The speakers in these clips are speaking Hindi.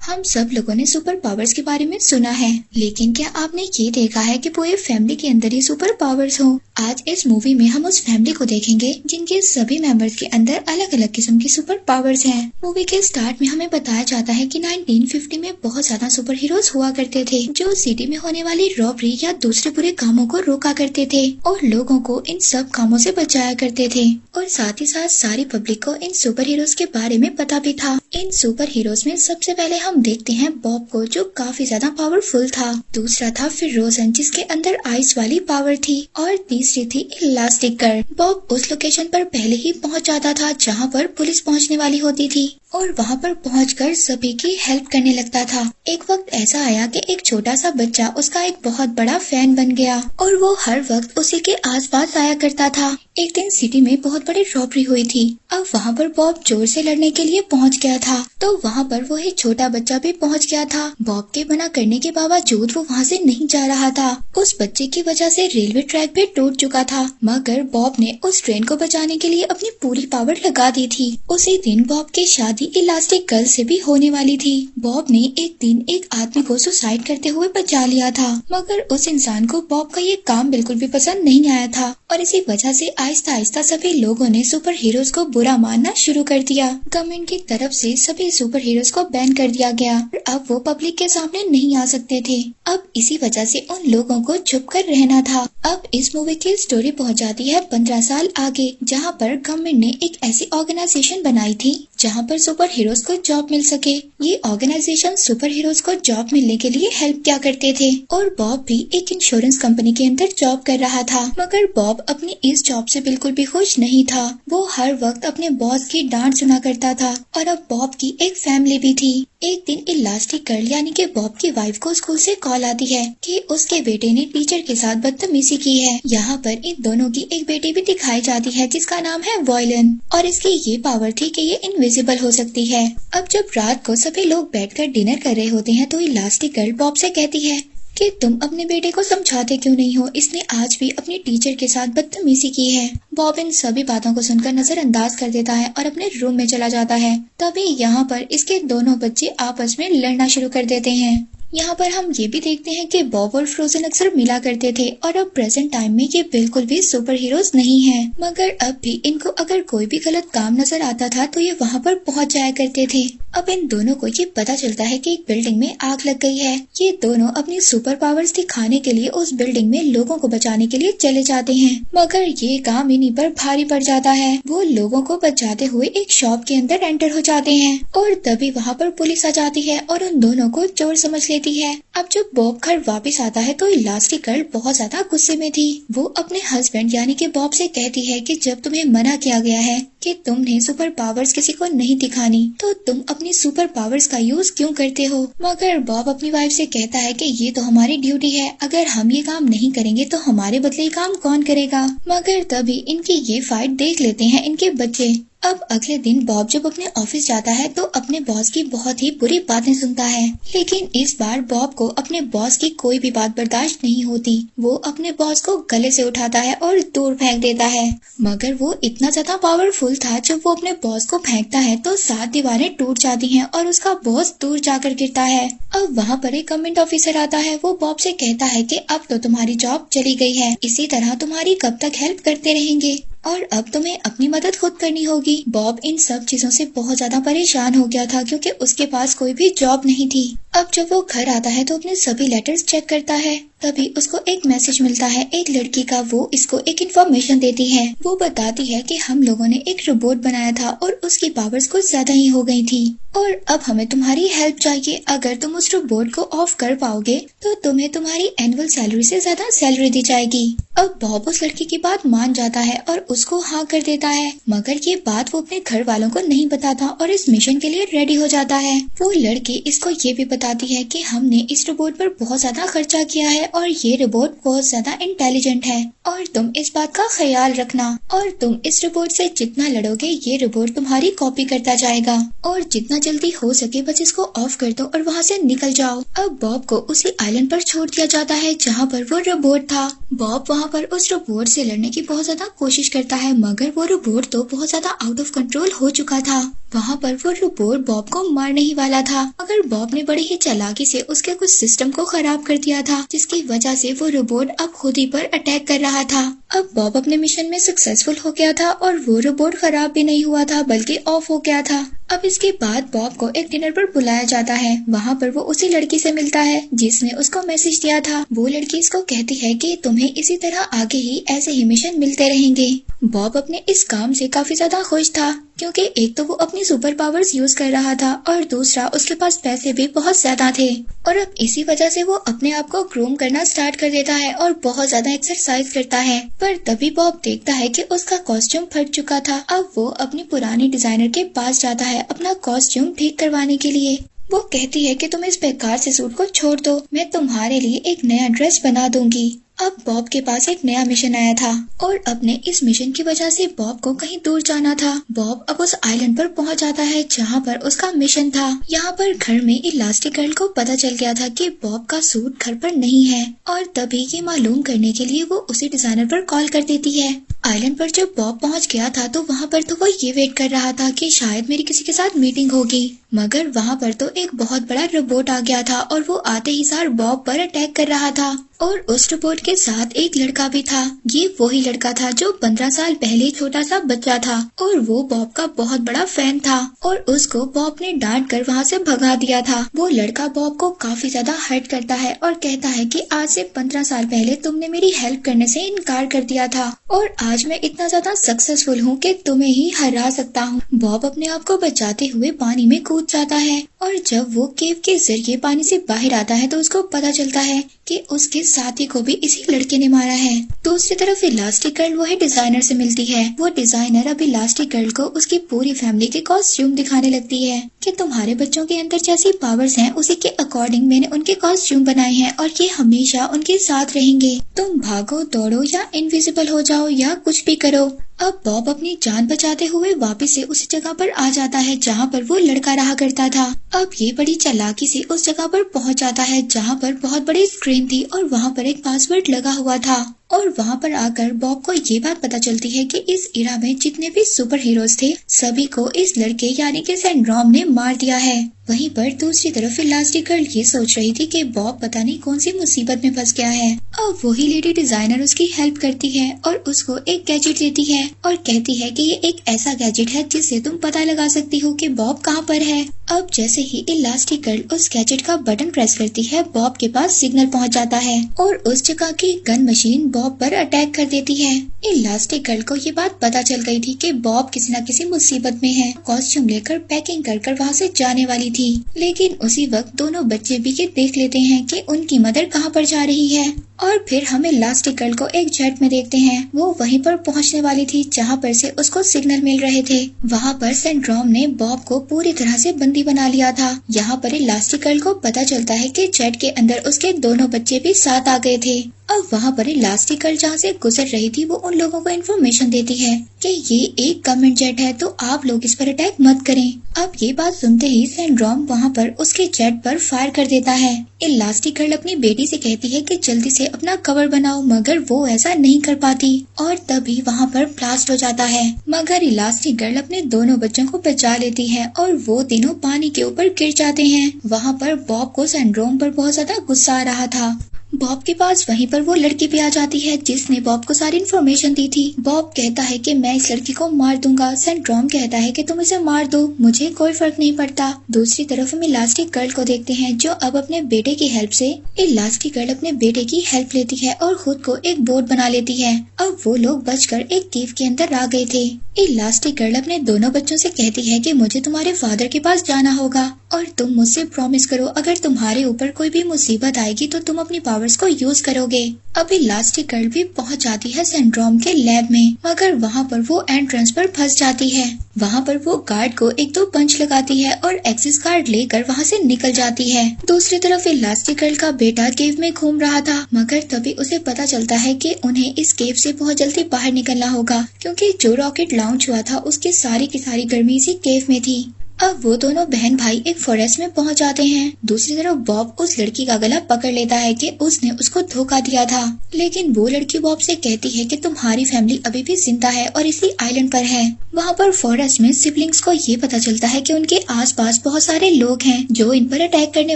हम सब लोगों ने सुपर पावर्स के बारे में सुना है, लेकिन क्या आपने ये देखा है कि पूरे फैमिली के अंदर ही सुपर पावर्स हो? आज इस मूवी में हम उस फैमिली को देखेंगे जिनके सभी मेंबर्स के अंदर अलग अलग किस्म की सुपर पावर्स हैं। मूवी के स्टार्ट में हमें बताया जाता है कि 1950 में बहुत ज्यादा सुपर हीरोज हुआ करते थे जो सिटी में होने वाली रॉबरी या दूसरे बुरे कामों को रोका करते थे और लोगों को इन सब कामों से बचाया करते थे। और साथ ही साथ सारी पब्लिक को इन सुपर हीरोज के बारे में पता भी था। इन सुपर हीरोज में सबसे पहले हम देखते हैं बॉब को, जो काफी ज्यादा पावरफुल था। दूसरा था फिर रोजन, जिसके अंदर आइस वाली पावर थी। और तीसरी थी इलास्टिक गर्ल। बॉब उस लोकेशन पर पहले ही पहुंच जाता था जहां पर पुलिस पहुंचने वाली होती थी और वहां पर पहुंचकर सभी की हेल्प करने लगता था। एक वक्त ऐसा आया कि एक छोटा सा बच्चा उसका एक बहुत बड़ा फैन बन गया और वो हर वक्त उसी के आसपास आया करता था। एक दिन सिटी में बहुत बड़ी रॉबरी हुई थी। अब वहाँ पर बॉब चोर से लड़ने के लिए पहुँच गया था, तो वहाँ पर वो एक छोटा बच्चा भी पहुँच गया था। बॉब के मना करने के बावजूद वो वहाँ से नहीं जा रहा था। उस बच्चे की वजह से रेलवे ट्रैक भी टूट चुका था, मगर बॉब ने उस ट्रेन को बचाने के लिए अपनी पूरी पावर लगा दी थी। उसी दिन बॉब की शादी इलास्टिक गर्ल से भी होने वाली थी। बॉब ने एक दिन एक आदमी को सुसाइड करते हुए बचा लिया था, मगर उस इंसान को बॉब का ये काम बिल्कुल भी पसंद नहीं आया था और इसी वजह से आहिस्ता आहिस्ता सभी लोगों ने सुपर हीरोज को बुरा मानना शुरू कर दिया। गवर्नमेंट की तरफ से सभी सुपर हीरोज को बैन कर दिया गया और अब वो पब्लिक के सामने नहीं आ सकते थे। अब इसी वजह से उन लोगों को छुप कर रहना था। अब इस मूवी की स्टोरी पहुंच जाती है 15 साल आगे, जहां पर गवर्नमेंट ने एक ऐसी ऑर्गेनाइजेशन बनाई थी जहां पर सुपर हीरोज को जॉब मिल सके। ये ऑर्गेनाइजेशन सुपर हीरोज को जॉब मिलने के लिए हेल्प किया करते थे और बॉब भी एक इंश्योरेंस कंपनी के अंदर जॉब कर रहा था। मगर बॉब अपनी इस जॉब से बिल्कुल भी खुश नहीं था। वो हर वक्त अपने बॉस की डांट सुना करता था और अब बॉब की एक फैमिली भी थी। एक दिन इलास्टिक गर्ल यानी कि बॉब की वाइफ को स्कूल से कॉल आती है कि उसके बेटे ने टीचर के साथ बदतमीजी की है। यहाँ पर इन दोनों की एक बेटी भी दिखाई जाती है जिसका नाम है वॉयलन और इसकी ये पावर थी कि ये इनविजिबल हो सकती है। अब जब रात को सभी लोग बैठकर डिनर कर रहे होते हैं तो इलास्टिक गर्ल बॉब से कहती है कि तुम अपने बेटे को समझाते क्यों नहीं हो, इसने आज भी अपने टीचर के साथ बदतमीजी की है। बॉब इन सभी बातों को सुनकर नजरअंदाज कर देता है और अपने रूम में चला जाता है। तभी यहाँ पर इसके दोनों बच्चे आपस में लड़ना शुरू कर देते हैं। यहाँ पर हम ये भी देखते हैं कि बॉब और फ्रोजन अक्सर मिला करते थे और अब प्रेजेंट टाइम में ये बिल्कुल भी सुपर हीरोज नहीं हैं, मगर अब भी इनको अगर कोई भी गलत काम नजर आता था तो ये वहाँ पर पहुँच जाया करते थे। अब इन दोनों को ये पता चलता है कि एक बिल्डिंग में आग लग गई है। ये दोनों अपनी सुपर पावर्स दिखाने के लिए उस बिल्डिंग में लोगों को बचाने के लिए चले जाते हैं, मगर ये काम इन्हीं पर भारी पड़ जाता है। वो लोगों को बचाते हुए एक शॉप के अंदर एंटर हो जाते हैं और तभी वहाँ पर पुलिस आ जाती है और उन दोनों को चोर समझ लेती है। अब जब बॉब घर वापस आता है तो इलास्टिक गर्ल बहुत ज्यादा गुस्से में थी। वो अपने हस्बैंड यानी कि बॉब से कहती है कि जब तुम्हें मना किया गया है कि तुमने सुपर पावर्स किसी को नहीं दिखानी तो तुम अपनी सुपर पावर्स का यूज क्यों करते हो। मगर बॉब अपनी वाइफ से कहता है कि ये तो हमारी ड्यूटी है, अगर हम ये काम नहीं करेंगे तो हमारे बदले ये काम कौन करेगा। मगर तभी इनकी ये फाइट देख लेते हैं इनके बच्चे। अब अगले दिन बॉब जब अपने ऑफिस जाता है तो अपने बॉस की बहुत ही बुरी बातें सुनता है, लेकिन इस बार बॉब को अपने बॉस की कोई भी बात बर्दाश्त नहीं होती। वो अपने बॉस को गले से उठाता है और दूर फेंक देता है, मगर वो इतना ज्यादा पावरफुल था जब वो अपने बॉस को फेंकता है तो 7 दीवारें टूट जाती हैं और उसका बॉस दूर जाकर गिरता है। अब वहाँ पर एक गवर्नमेंट ऑफिसर आता है। वो बॉब से कहता है कि अब तो तुम्हारी जॉब चली गई है, इसी तरह तुम्हारी कब तक हेल्प करते रहेंगे और अब तुम्हें अपनी मदद खुद करनी होगी। बॉब इन सब चीजों से बहुत ज्यादा परेशान हो गया था क्योंकि उसके पास कोई भी जॉब नहीं थी। अब जब वो घर आता है तो अपने सभी लेटर्स चेक करता है, तभी उसको एक मैसेज मिलता है एक लड़की का। वो इसको एक इन्फॉर्मेशन देती है। वो बताती है कि हम लोगों ने एक रोबोट बनाया था और उसकी पावर्स कुछ ज्यादा ही हो गई थी और अब हमें तुम्हारी हेल्प चाहिए। अगर तुम उस रोबोट को ऑफ कर पाओगे तो तुम्हें तुम्हारी एनुअल सैलरी से ज्यादा सैलरी दी जाएगी। अब बॉब उस लड़की की बात मान जाता है और उसको हाँ कर देता है, मगर ये बात वो अपने घर वालों को नहीं बताता और इस मिशन के लिए रेडी हो जाता है। वो लड़की इसको ये भी बताती है कि हमने इस रोबोट पर बहुत ज्यादा खर्चा किया है और ये रोबोट बहुत ज्यादा इंटेलिजेंट है और तुम इस बात का ख्याल रखना और तुम इस रोबोट से जितना लड़ोगे ये रोबोट तुम्हारी कॉपी करता जाएगा और जितना जल्दी हो सके बस इसको ऑफ कर दो और वहाँ से निकल जाओ। अब बॉब को उसी आइलैंड पर छोड़ दिया जाता है जहाँ पर वो रोबोट था। बॉब वहाँ पर उस रोबोट से लड़ने की बहुत ज्यादा कोशिश करता है, मगर वो रोबोट तो बहुत ज्यादा आउट ऑफ कंट्रोल हो चुका था। वहाँ पर वो रोबोट बॉब को मारने ही वाला था, मगर बॉब ने बड़ी ही चालाकी से उसके कुछ सिस्टम को खराब कर दिया था, जिसकी वजह से वो रोबोट अब खुद ही पर अटैक कर रहा था। अब बॉब अपने मिशन में सक्सेसफुल हो गया था और वो रोबोट खराब भी नहीं हुआ था बल्कि ऑफ हो गया था। अब इसके बाद बॉब को एक डिनर पर बुलाया जाता है। वहाँ पर वो उसी लड़की से मिलता है जिसने उसको मैसेज दिया था। वो लड़की इसको कहती है कि तुम्हें इसी तरह आगे ही ऐसे ही मिशन मिलते रहेंगे। बॉब अपने इस काम से काफी ज्यादा खुश था, क्योंकि एक तो वो अपनी सुपर पावर्स यूज कर रहा था और दूसरा उसके पास पैसे भी बहुत ज्यादा थे। और अब इसी वजह से वो अपने आप को ग्रूम करना स्टार्ट कर देता है और बहुत ज्यादा एक्सरसाइज करता है। पर तभी बॉब देखता है कि उसका कॉस्ट्यूम फट चुका था। अब वो अपनी पुरानी डिजाइनर के पास जाता है अपना कॉस्ट्यूम ठीक करवाने के लिए। वो कहती है कि तुम इस बेकार से सूट को छोड़ दो, मैं तुम्हारे लिए एक नया ड्रेस बना दूंगी। अब बॉब के पास एक नया मिशन आया था और अपने इस मिशन की वजह से बॉब को कहीं दूर जाना था। बॉब अब उस आइलैंड पर पहुंच जाता है जहां पर उसका मिशन था। यहाँ पर घर में इलास्टिक गर्ल को पता चल गया था कि बॉब का सूट घर पर नहीं है और तभी ये मालूम करने के लिए वो उसी डिजाइनर पर कॉल कर देती है। आइलैंड पर जब बॉब पहुंच गया था तो वहाँ पर तो वो ये वेट कर रहा था कि शायद मेरी किसी के साथ मीटिंग होगी, मगर वहाँ पर तो एक बहुत बड़ा रोबोट आ गया था और वो आते ही सार बॉब पर अटैक कर रहा था। और उस रोबोट के साथ एक लड़का भी था। ये वही लड़का था जो 15 साल पहले छोटा सा बच्चा था और वो बॉब का बहुत बड़ा फैन था और उसको बॉब ने डांट कर वहाँ से भगा दिया था। वो लड़का बॉब को काफी ज्यादा हर्ट करता है और कहता है कि आज से 15 साल पहले तुमने मेरी हेल्प करने से इनकार कर दिया था और आज मैं इतना ज्यादा सक्सेसफुल हूँ कि तुम्हें ही हरा सकता हूँ। बॉब अपने आप को बचाते हुए पानी में कूद जाता है और जब वो केव के जरिए पानी से बाहर आता है तो उसको पता चलता है कि उसके साथी को भी इसी लड़के ने मारा है। दूसरी तरफ इलास्टिक गर्ल वही डिजाइनर से मिलती है। वो डिजाइनर अब इलास्टिक गर्ल को उसकी पूरी फैमिली के कॉस्ट्यूम दिखाने लगती है कि तुम्हारे बच्चों के अंदर जैसी पावर्स हैं उसी के अकॉर्डिंग मैंने उनके कॉस्ट्यूम बनाए हैं और ये हमेशा उनके साथ रहेंगे। तुम भागो दौड़ो या इनविजिबल हो जाओ या कुछ भी करो। अब बॉब अपनी जान बचाते हुए वापस से उसी जगह पर आ जाता है जहाँ पर वो लड़का रहा करता था। अब ये बड़ी चालाकी से उस जगह पर पहुँच जाता है जहाँ पर बहुत बड़ी स्क्रीन थी और वहाँ पर एक पासवर्ड लगा हुआ था। और वहाँ पर आकर बॉब को ये बात पता चलती है कि इस इरा में जितने भी सुपर हीरोज थे सभी को इस लड़के यानी कि सैंड्रोम ने मार दिया है। वहीं पर दूसरी तरफ इलास्टिक गर्ल ये सोच रही थी कि बॉब पता नहीं कौन सी मुसीबत में फंस गया है। अब वही लेडी डिजाइनर उसकी हेल्प करती है और उसको एक गैजेट देती है और कहती है कि ये एक ऐसा गैजेट है जिससे तुम पता लगा सकती हो कि बॉब कहाँ पर है। अब जैसे ही इलास्टिक गर्ल उस गैजेट का बटन प्रेस करती है बॉब के पास सिग्नल पहुँच जाता है और उस जगह की गन मशीन बॉब पर अटैक कर देती है। इलास्टिक गर्ल को ये बात पता चल गई थी कि बॉब किसी न किसी मुसीबत में है। कॉस्ट्यूम लेकर पैकिंग कर वहाँ से जाने वाली थी, लेकिन उसी वक्त दोनों बच्चे भी ये देख लेते हैं कि उनकी मदर कहाँ पर जा रही है। और फिर हम इलास्टिक गर्ल को एक जेट में देखते हैं। वो वहीं पर पहुंचने वाली थी जहां पर से उसको सिग्नल मिल रहे थे। वहां पर सैंड्रोम ने बॉब को पूरी तरह से बंदी बना लिया था। यहाँ पर इलास्टिक गर्ल को पता चलता है कि जेट के अंदर उसके दोनों बच्चे भी साथ आ गए थे। अब वहाँ पर इलास्टिक गर्ल जहाँ से गुजर रही थी वो उन लोगों को इन्फॉर्मेशन देती है कि ये एक गवर्नमेंट जेट है तो आप लोग इस पर अटैक मत करें। अब ये बात सुनते ही सैंड्रोम वहाँ पर उसके जेट पर फायर कर देता है। इलास्टिक गर्ल अपनी बेटी से कहती है कि जल्दी से अपना कवर बनाओ, मगर वो ऐसा नहीं कर पाती और तभी वहाँ पर ब्लास्ट हो जाता है। मगर इलास्टिक गर्ल अपने दोनों बच्चों को बचा लेती है और वो तीनों पानी के ऊपर गिर जाते हैं। वहाँ पर बॉब को सैंड्रोम पर बहुत ज्यादा गुस्सा आ रहा था। बॉब के पास वहीं पर वो लड़की भी आ जाती है जिसने बॉब को सारी इन्फॉर्मेशन दी थी। बॉब कहता है कि मैं इस लड़की को मार दूंगा। सैंड्रोम कहता है कि तुम इसे मार दो, मुझे कोई फर्क नहीं पड़ता। दूसरी तरफ हम इलास्टिक गर्ल को देखते हैं जो अब अपने बेटे की हेल्प से इलास्टिक गर्ल अपने बेटे की हेल्प लेती है और खुद को एक बोट बना लेती है। अब वो लोग बचकर एक केव के अंदर आ गए थे। इलास्टिक गर्ल अपने दोनों बच्चों से कहती है कि मुझे तुम्हारे फादर के पास जाना होगा और तुम मुझसे प्रॉमिस करो अगर तुम्हारे ऊपर कोई भी मुसीबत आएगी तो तुम अपनी पावर्स को यूज करोगे। अब इलास्टिक गर्ल भी पहुंच जाती है सैंड्रोम के लैब में, मगर वहां पर वो एंट्रेंस पर फंस जाती है। वहां पर वो गार्ड को एक दो पंच लगाती है और एक्सेस कार्ड लेकर वहां से निकल जाती है। दूसरी तरफ इलास्टिक गर्ल का बेटा केव में घूम रहा था, मगर तभी उसे पता चलता है कि उन्हें इस केव से बहुत जल्दी बाहर निकलना होगा क्योंकि जो रॉकेट लॉन्च हुआ था उसकी सारी की सारी गर्मी इसी केव में थी। अब वो दोनों बहन भाई एक फॉरेस्ट में पहुंच जाते हैं। दूसरी तरफ बॉब उस लड़की का गला पकड़ लेता है कि उसने उसको धोखा दिया था, लेकिन वो लड़की बॉब से कहती है कि तुम्हारी फैमिली अभी भी जिंदा है और इसी आइलैंड पर है। वहाँ पर फॉरेस्ट में सिबलिंग्स को ये पता चलता है कि उनके आसपास बहुत सारे लोग हैं जो इन पर अटैक करने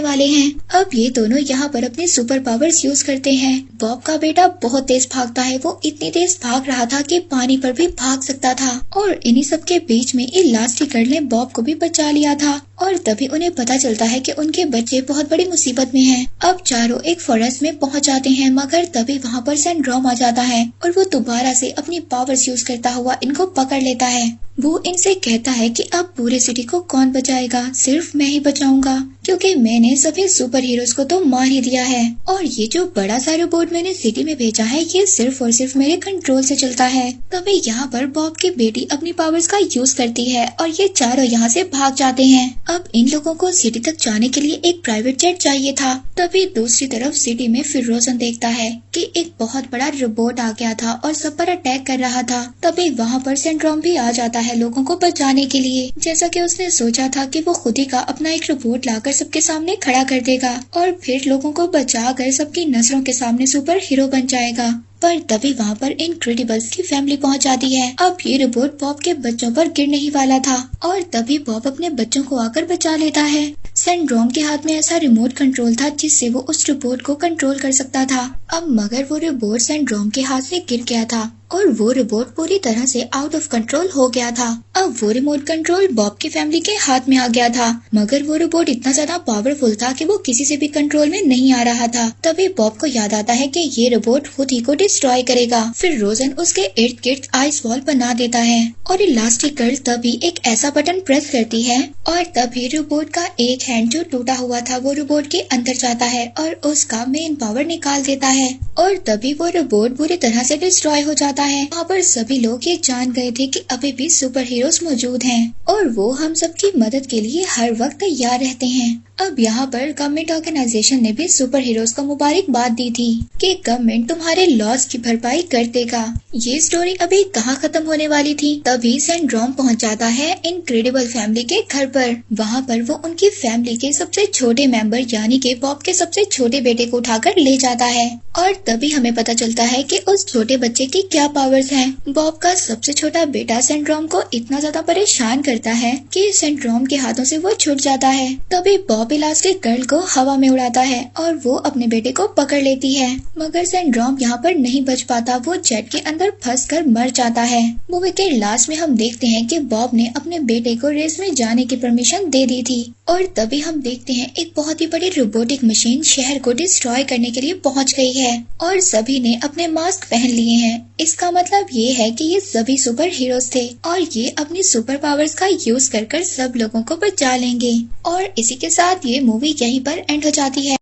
वाले हैं। अब ये दोनों यहाँ पर अपने सुपर पावर्स यूज करते हैं। बॉब का बेटा बहुत तेज भागता है, वो इतनी तेज भाग रहा था कि पानी पर भी भाग सकता था। और इन्हीं सब के बीच में इलास्टिक गर्ल ने बॉब को भी बचा लिया था और तभी उन्हें पता चलता है कि उनके बच्चे बहुत बड़ी मुसीबत में हैं। अब चारों एक फॉरेस्ट में पहुंच जाते हैं, मगर तभी वहां पर सिंड्रोम आ जाता है और वो दोबारा से अपनी पावर्स यूज करता हुआ इनको पकड़ लेता है। वो इनसे कहता है कि अब पूरे सिटी को कौन बचाएगा, सिर्फ मैं ही बचाऊंगा, क्योंकि मैंने सभी सुपर हीरोज को तो मार ही दिया है और ये जो बड़ा सा रोबोट मैंने सिटी में भेजा है ये सिर्फ और सिर्फ मेरे कंट्रोल से चलता है। तभी यहाँ पर बॉब की बेटी अपनी पावर्स का यूज करती है और ये चारों यहाँ से भाग जाते हैं। अब इन लोगों को सिटी तक जाने के लिए एक प्राइवेट जेट चाहिए था। तभी दूसरी तरफ सिटी में फिर रोशन देखता है कि एक बहुत बड़ा रोबोट आ गया था और सब पर अटैक कर रहा था। तभी वहाँ पर सिंड्रोम भी आ जाता है लोगों को बचाने के लिए। जैसा कि उसने सोचा था कि वो खुद ही का अपना एक रोबोट लाकर सबके सामने खड़ा कर देगा और फिर लोगों को बचाकर सबकी नजरों के सामने सुपर हीरो बन जाएगा। पर तभी वहाँ पर इनक्रेडिबल्स की फैमिली पहुँच जाती है। अब ये रोबोट बॉब के बच्चों पर गिरने ही वाला था और तभी बॉब अपने बच्चों को आकर बचा लेता है। सिंड्रोम के हाथ में ऐसा रिमोट कंट्रोल था जिससे वो उस रोबोट को कंट्रोल कर सकता था। अब मगर वो रोबोट सिंड्रोम के हाथ से गिर गया था और वो रोबोट पूरी तरह से आउट ऑफ कंट्रोल हो गया था। अब वो रिमोट कंट्रोल बॉब की फैमिली के हाथ में आ गया था, मगर वो रोबोट इतना ज्यादा पावरफुल था कि वो किसी से भी कंट्रोल में नहीं आ रहा था। तभी बॉब को याद आता है कि ये रोबोट खुद ही को डिस्ट्रॉय करेगा। फिर रोजन उसके इर्द गिर्द आइस वॉल बना देता है और इलास्टिक गर्ल तभी एक ऐसा बटन प्रेस करती है और तभी रोबोट का एक हैंड जो टूटा हुआ था वो रोबोट के अंदर जाता है और उसका मेन पावर निकाल देता है और तभी वो रोबोट पूरी तरह से डिस्ट्रॉय हो जाता है। वहाँ पर सभी लोग ये जान गए थे कि अभी भी सुपर हीरोज मौजूद हैं और वो हम सबकी मदद के लिए हर वक्त तैयार रहते हैं। अब यहाँ पर गवर्नमेंट ऑर्गेनाइजेशन ने भी सुपर हीरोज को मुबारकबाद दी थी कि गवर्नमेंट तुम्हारे लॉस की भरपाई कर देगा। ये स्टोरी अभी कहाँ खत्म होने वाली थी, तभी सिंड्रोम पहुँच जाता है इनक्रेडिबल फैमिली के घर पर। वहाँ पर वो उनकी फैमिली के सबसे छोटे मेंबर यानी कि बॉब के सबसे छोटे बेटे को उठाकर ले जाता है और तभी हमें पता चलता है कि उस छोटे बच्चे की क्या पावर्स हैं। बॉब का सबसे छोटा बेटा सिंड्रोम को इतना ज्यादा परेशान करता है कि सिंड्रोम के हाथों से वो छूट जाता है। तभी बॉब इलास्टिक गर्ल को हवा में उड़ाता है और वो अपने बेटे को पकड़ लेती है, मगर सिंड्रोम यहाँ पर नहीं बच पाता, वो जेट के अंदर फंसकर मर जाता है। मूवी के लास्ट में हम देखते हैं कि बॉब ने अपने बेटे को रेस में जाने की परमिशन दे दी थी और तभी हम देखते हैं एक बहुत ही बड़ी रोबोटिक मशीन शहर को डिस्ट्रॉय करने के लिए पहुँच गई है और सभी ने अपने मास्क पहन लिए हैं। इसका मतलब ये है कि ये सभी सुपर हीरोज थे और ये अपनी सुपर पावर्स का यूज कर सब लोगों को बचा लेंगे। और इसी के साथ ये मूवी यहीं पर एंड हो जाती है।